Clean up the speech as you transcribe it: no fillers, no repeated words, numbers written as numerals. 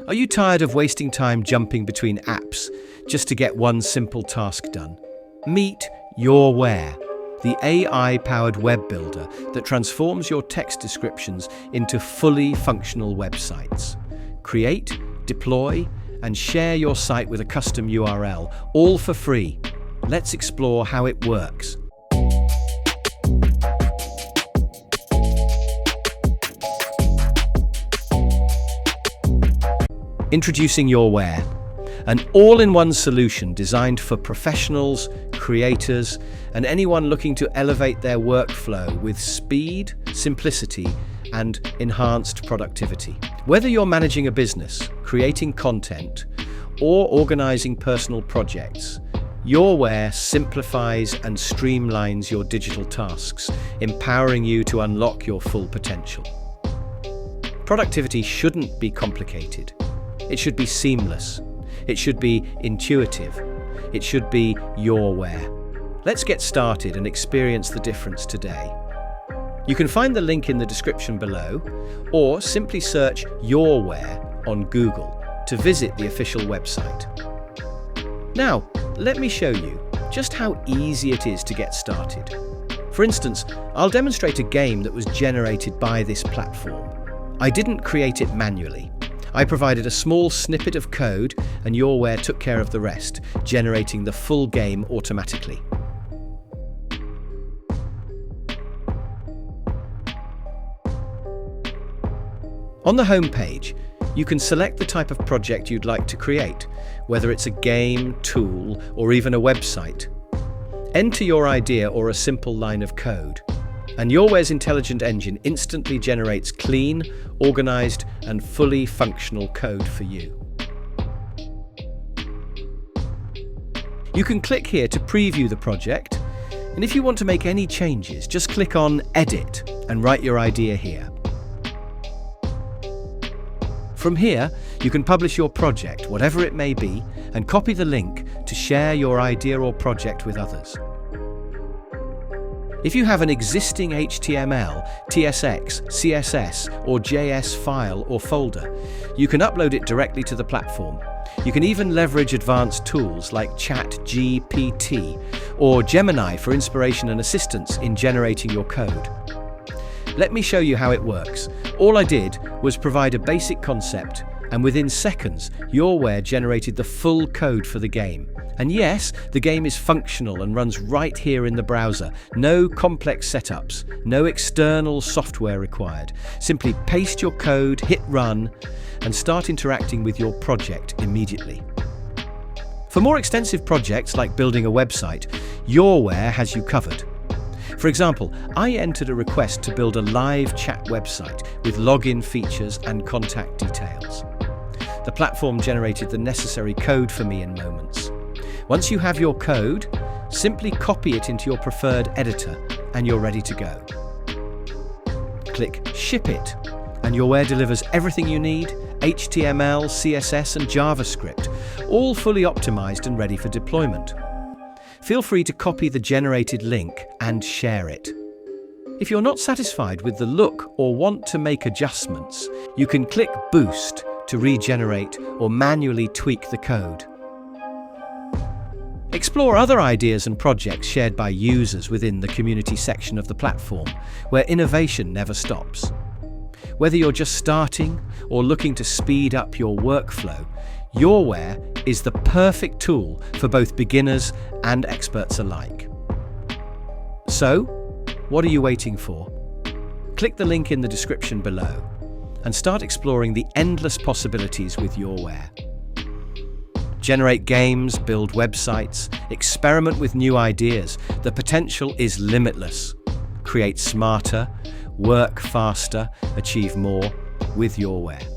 Are you tired of wasting time jumping between apps just to get one simple task done? Meet Yourware, the AI-powered web builder that transforms your text descriptions into fully functional websites. Create, deploy, and share your site with a custom URL, all for free. Let's explore how it works. Introducing Yourware, an all-in-one solution designed for professionals, creators, and anyone looking to elevate their workflow with speed, simplicity, and enhanced productivity. Whether you're managing a business, creating content, or organizing personal projects, Yourware simplifies and streamlines your digital tasks, empowering you to unlock your full potential. Productivity shouldn't be complicated. It should be seamless. It should be intuitive. It should be Yourware. Let's get started and experience the difference today. You can find the link in the description below, or simply search Yourware on Google to visit the official website. Now, let me show you just how easy it is to get started. For instance, I'll demonstrate a game that was generated by this platform. I didn't create it manually. I provided a small snippet of code and Yourware took care of the rest, generating the full game automatically. On the home page, you can select the type of project you'd like to create, whether it's a game, tool, or even a website. Enter your idea or a simple line of code, and Yourware's intelligent engine instantly generates clean, organized, and fully functional code for you. You can click here to preview the project, and if you want to make any changes, just click on Edit and write your idea here. From here, you can publish your project, whatever it may be, and copy the link to share your idea or project with others. If you have an existing HTML, TSX, CSS, or JS file or folder, you can upload it directly to the platform. You can even leverage advanced tools like ChatGPT or Gemini for inspiration and assistance in generating your code. Let me show you how it works. All I did was provide a basic concept, and within seconds, Yourware generated the full code for the game. And yes, the game is functional and runs right here in the browser. No complex setups, no external software required. Simply paste your code, hit run, and start interacting with your project immediately. For more extensive projects like building a website, Yourware has you covered. For example, I entered a request to build a live chat website with login features and contact details. The platform generated the necessary code for me in moments. Once you have your code, simply copy it into your preferred editor and you're ready to go. Click Ship It, and Yourware delivers everything you need: HTML, CSS, and JavaScript, all fully optimized and ready for deployment. Feel free to copy the generated link and share it. If you're not satisfied with the look or want to make adjustments, you can click Boost to regenerate or manually tweak the code. Explore other ideas and projects shared by users within the community section of the platform, where innovation never stops. Whether you're just starting or looking to speed up your workflow, Yourware is the perfect tool for both beginners and experts alike. So, what are you waiting for? Click the link in the description below and start exploring the endless possibilities with Yourware. Generate games, build websites, experiment with new ideas. The potential is limitless. Create smarter, work faster, achieve more with Yourware.